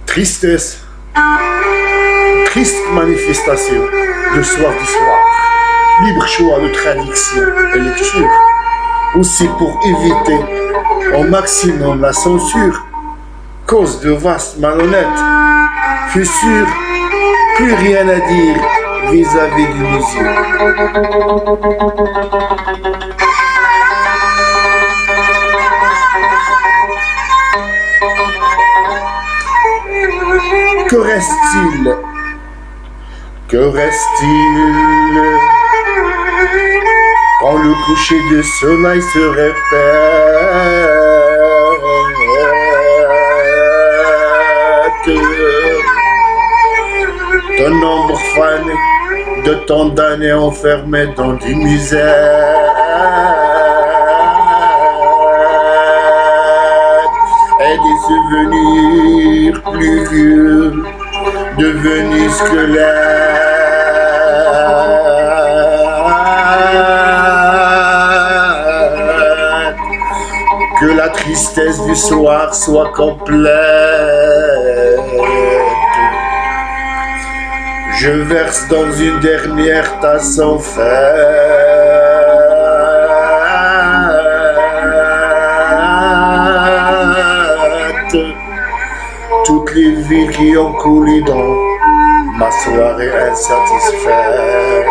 Tristesse, triste manifestation de soir du soir, libre choix de traduction et lecture, aussi pour éviter au maximum la censure, cause de vastes malhonnêtes, fut sûr, plus rien à dire vis-à-vis du musée. Que reste-t-il? Que reste-t-il quand le coucher du soleil se répète? De nombreux fans, de tant d'années enfermés dans du misère. Et des souvenirs plus vieux, devenus squelettes. Que la tristesse du soir soit complète. Je verse dans une dernière tasse en fait toutes les vies qui ont coulé dans ma soirée insatisfaite.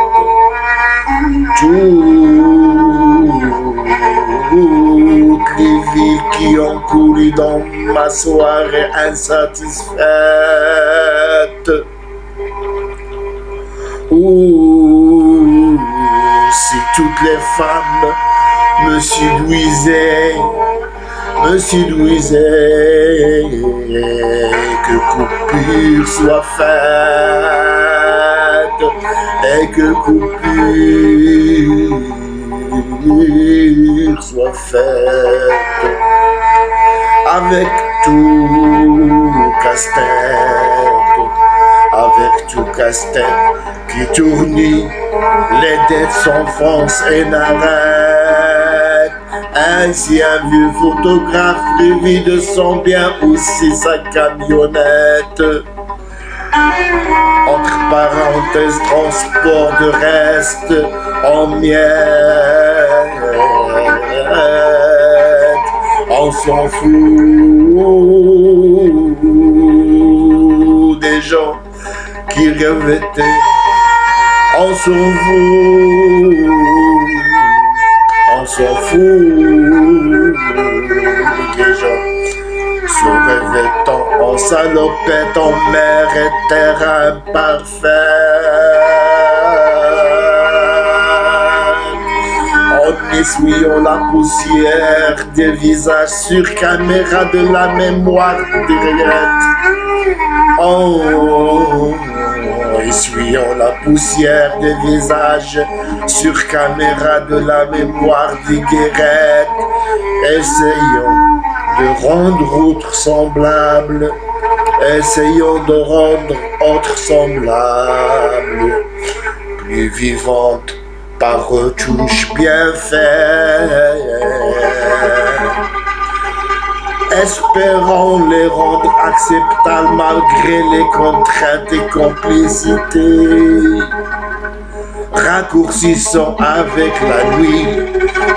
Toutes les vies qui ont coulé dans ma soirée insatisfaite. Si toutes les femmes me séduisaient, que coupure soit faite, et que coupure soit faite, avec tout casse-tête qui tournit, les dettes s'enfoncent et n'arrêtent. Ainsi un vieux photographe lui de son bien aussi sa camionnette. Entre parenthèses, transport de reste en miettes. On s'en fout des gens qui revêtaient. On s'en fout des gens se revêtant en salopette, en mer et terre imparfaite. En essuyant la poussière des visages sur caméra de la mémoire directe. En essuyant la poussière des visages sur caméra de la mémoire des guérettes, essayons de rendre autres semblables, essayons de rendre autres semblables, plus vivantes par retouches bien faites. Espérons les rendre acceptables malgré les contraintes et complicités. Raccourcissons avec la nuit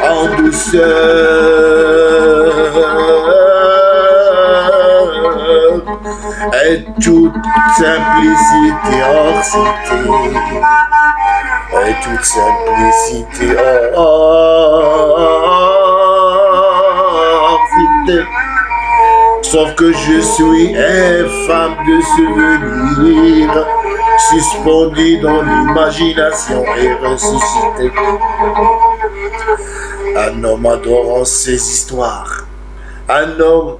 en douceur et toute simplicité hors cité. Et toute simplicité hors Sauf que je suis infâme de souvenir, suspendu dans l'imagination et ressuscité. Un homme adorant ses histoires, un homme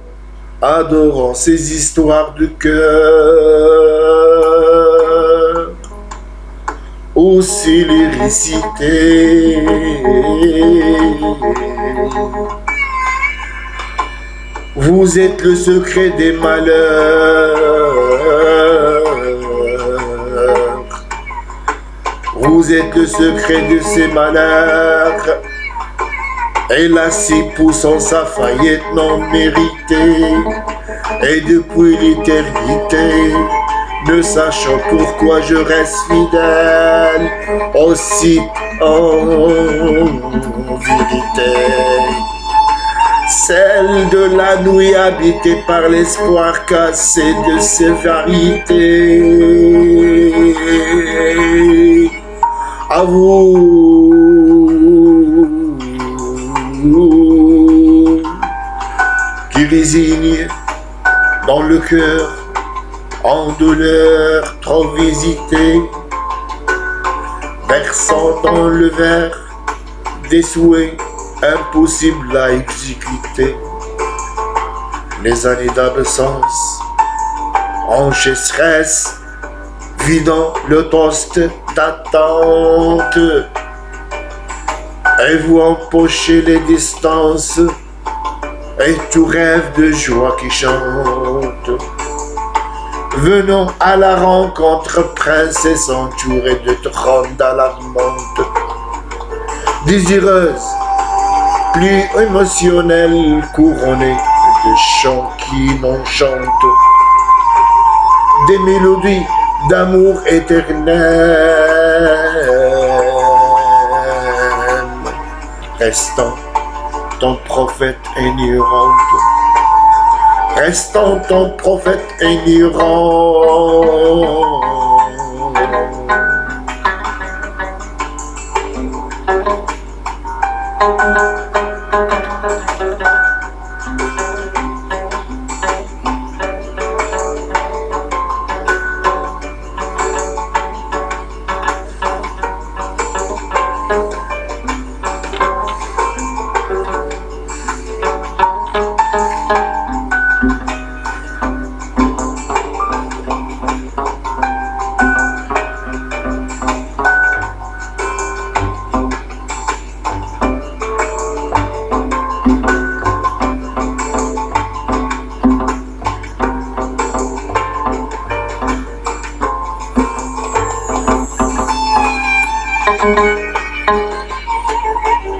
adorant ses histoires de cœur, aussi les réciter. Vous êtes le secret des malheurs. Vous êtes le secret de ces malheurs. Et la scie poussant sa faillite non méritée. Et depuis l'éternité, ne sachant pourquoi je reste fidèle, aussi en vérité. Celle de la nuit habitée par l'espoir cassé de ses vérités. À vous qui résignez dans le cœur en douleur trop visité, versant dans le verre des souhaits impossible à exécuter. Les années d'absence, enchasseresse, vidant le toast d'attente. Et vous empochez les distances, et tout rêve de joie qui chante. Venons à la rencontre, princesse entourée de trônes alarmantes, désireuse, plus émotionnelle, couronnée de chants qui n'enchantent, des mélodies d'amour éternel. Restant ton prophète ignorant, restant ton prophète ignorant.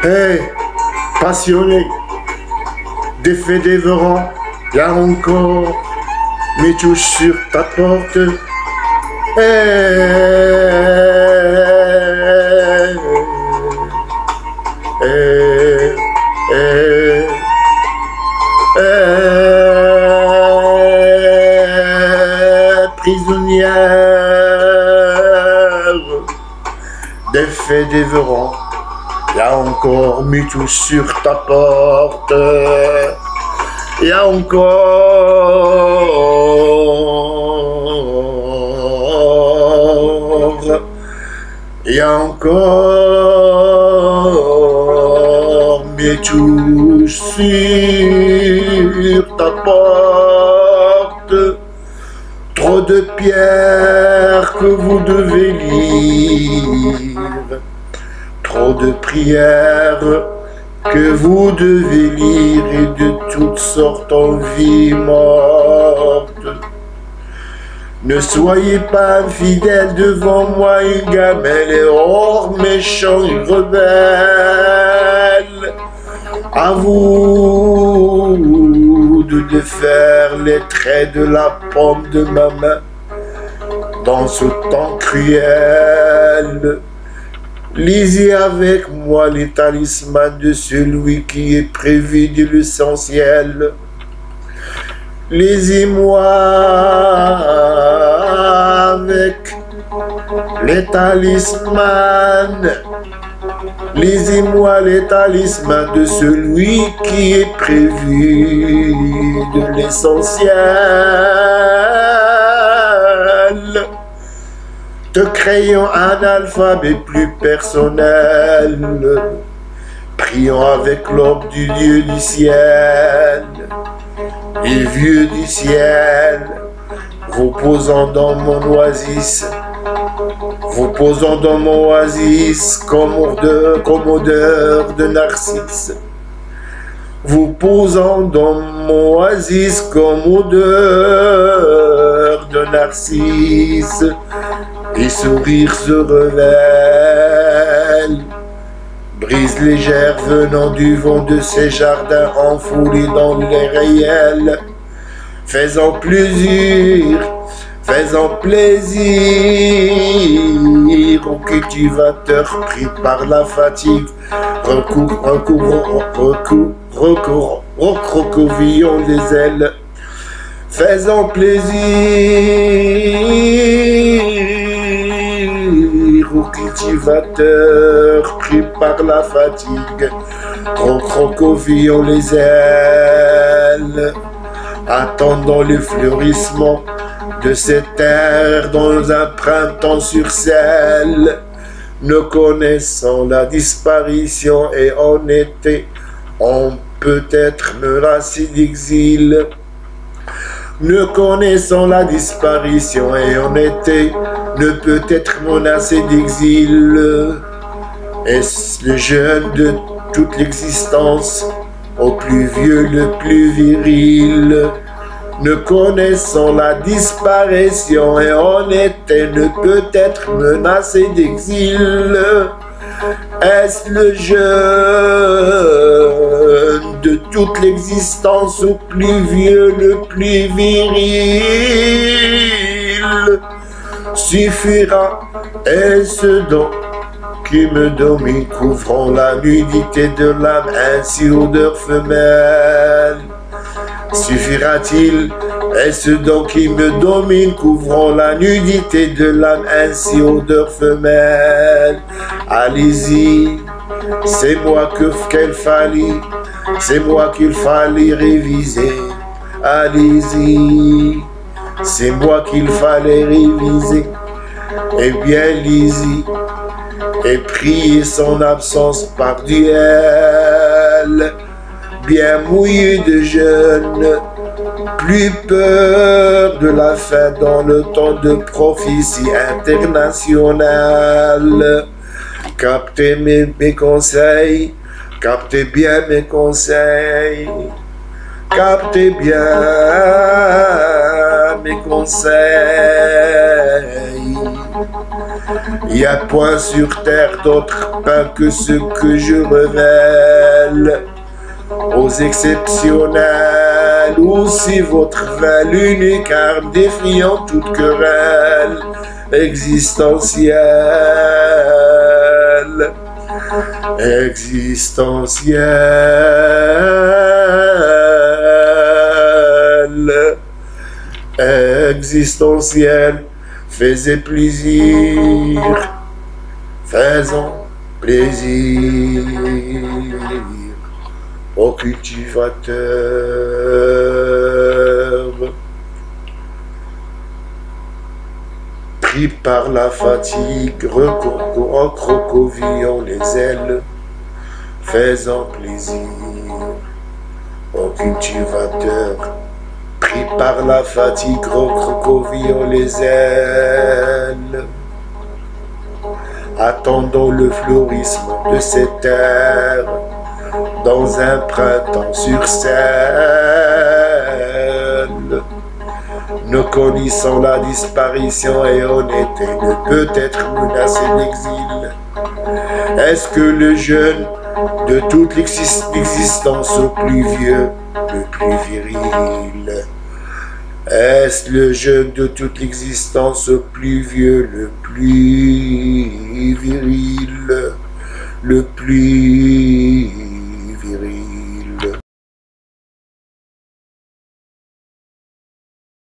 Hey, passionné, défait dévorant, y'a encore mes touches sur ta porte. Hey, hey, hey, hey, prisonnière, défait dévorant. Y'a encore mis tout sur ta porte. Y'a encore. Y'a encore mis tout sur ta porte. Trop de pierres que vous devez lire. Trop de prières que vous devez lire et de toutes sortes en vie morte. Ne soyez pas infidèles devant moi, une gamelle et hors méchant et rebelle. À vous de défaire les traits de la paume de ma main dans ce temps cruel. Lisez avec moi les talismans de celui qui est prévu de l'essentiel. Lisez-moi avec les talismans Lisez-moi les talismans de celui qui est prévu de l'essentiel, te créant un alphabet plus personnel, priant avec l'aube du Dieu du ciel, les vieux du ciel, reposant dans mon oasis, comme odeur de narcisse, vous posant dans mon oasis comme odeur de narcisse, et sourire se révèle, brise légère venant du vent de ces jardins enfoulés dans les réels, faisant plaisir au cultivateur pris par la fatigue, recroquevillons les ailes, faisant plaisir au cultivateur pris par la fatigue, recroquevillons les ailes, attendant le fleurissement de cette terre dans un printemps sur sel, ne connaissant la disparition et en été, on peut être menacé d'exil. Ne connaissant la disparition et en été, ne peut être menacé d'exil. Est-ce le jeune de toute l'existence, au plus vieux le plus viril? Ne connaissant la disparition et en été, ne peut être menacé d'exil. Est-ce le jeune de toute l'existence, au plus vieux le plus viril? Suffira, est-ce donc qui me domine, couvrant la nudité de l'âme, ainsi odeur femelle? Suffira-t-il, est-ce donc qui me domine, couvrant la nudité de l'âme, ainsi odeur femelle? Allez-y, c'est moi qu'il fallait réviser. Allez-y, c'est moi qu'il fallait réviser. Eh bien, lisez et priez son absence par duel. Bien mouillé de jeûne, plus peur de la fin dans le temps de prophétie internationale. Captez mes conseils, captez bien mes conseils, captez bien mes conseils. Il y a point sur terre d'autre pain que ce que je révèle. Aux exceptionnels, aussi votre vin, l'unique arme défiant toute querelle existentielle, existentielle, faisait plaisir, faisons plaisir au cultivateur. Pris par la fatigue, recroquevillons les ailes, faisant plaisir au cultivateur. Pris par la fatigue, recroquevillons les ailes, attendons le fleurissement de cette terre dans un printemps sur scène. Ne connaissant la disparition et en été, ne peut être menacé d'exil. Est-ce que le jeune de toute l'existence au plus vieux, le plus viril? Est-ce le jeune de toute l'existence au plus vieux, le plus viril, le plus